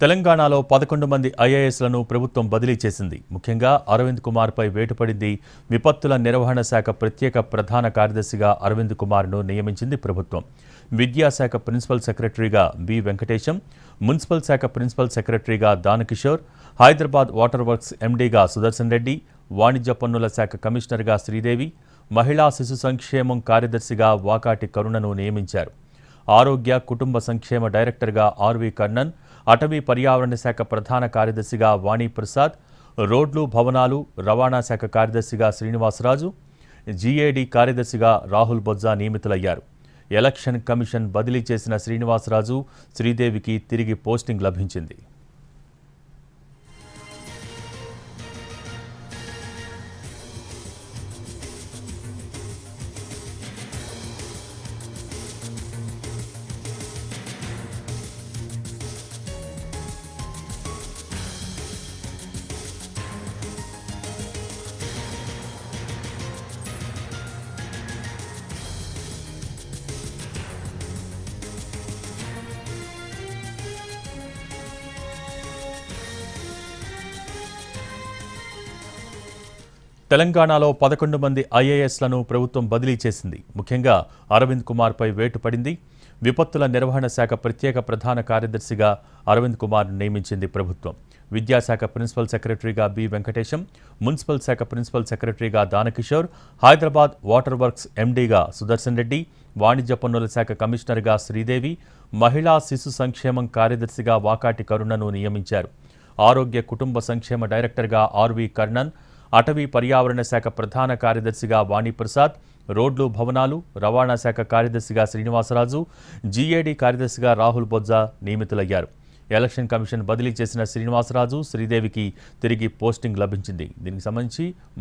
తెలంగాణలో 11 మంది ఐఏఎస్లను ప్రభుత్వం బదిలీ చేసింది. ముఖ్యంగా అరవింద్ కుమార్పై వేటుపడింది. విపత్తుల నిర్వహణ శాఖ ప్రత్యేక ప్రధాన కార్యదర్శిగా అరవింద్ కుమార్ను నియమించింది ప్రభుత్వం. విద్యాశాఖ ప్రిన్సిపల్ సెక్రటరీగా బి వెంకటేశం, మున్సిపల్ శాఖ ప్రిన్సిపల్ సెక్రటరీగా దానకిషోర్, హైదరాబాద్ వాటర్ వర్క్స్ ఎండీగా సుదర్శన్ రెడ్డి, వాణిజ్య పన్నుల శాఖ కమిషనర్గా శ్రీదేవి, మహిళా శిశు సంక్షేమం కార్యదర్శిగా వాకాటి కరుణను నియమించారు. ఆరోగ్య కుటుంబ సంక్షేమ డైరెక్టర్గా ఆర్వి కర్ణన్, అటవీ పర్యావరణ శాఖ ప్రధాన కార్యదర్శిగా వాణిప్రసాద్, రోడ్లు భవనాలు రవాణా శాఖ కార్యదర్శిగా శ్రీనివాసరాజు, జీఏడీ కార్యదర్శిగా రాహుల్ బొజ్జా నియమితులయ్యారు. ఎలక్షన్ కమిషన్ బదిలీ చేసిన శ్రీనివాసరాజు, శ్రీదేవికి తిరిగి పోస్టింగ్ లభించింది. తెలంగాణలో 11 మంది ఐఏఎస్లను ప్రభుత్వం బదిలీ చేసింది. ముఖ్యంగా అరవింద్ కుమార్పై వేటు పడింది. విపత్తుల నిర్వహణ శాఖ ప్రత్యేక ప్రధాన కార్యదర్శిగా అరవింద్ కుమార్ను నియమించింది ప్రభుత్వం. విద్యాశాఖ ప్రిన్సిపల్ సెక్రటరీగా బి వెంకటేశం, మున్సిపల్ శాఖ ప్రిన్సిపల్ సెక్రటరీగా దానకిషోర్, హైదరాబాద్ వాటర్ వర్క్స్ ఎండీగా సుదర్శన్ రెడ్డి, వాణిజ్య పన్నుల శాఖ కమిషనర్గా శ్రీదేవి, మహిళా శిశు సంక్షేమం కార్యదర్శిగా వాకాటి కరుణను నియమించారు. ఆరోగ్య కుటుంబ సంక్షేమ డైరెక్టర్గా ఆర్వి కర్ణన్, అటవీ పర్యావరణ శాఖ ప్రధాన కార్యదర్శిగా వాణిప్రసాద్, రోడ్లు భవనాలు రవాణా శాఖ కార్యదర్శిగా శ్రీనివాసరాజు, జీఏడీ కార్యదర్శిగా రాహుల్ బొజ్జా నియమితులయ్యారు. ఎలక్షన్ కమిషన్ బదిలీ చేసిన శ్రీనివాసరాజు, శ్రీదేవికి తిరిగి పోస్టింగ్ లభించింది. దీనికి సంబంధించి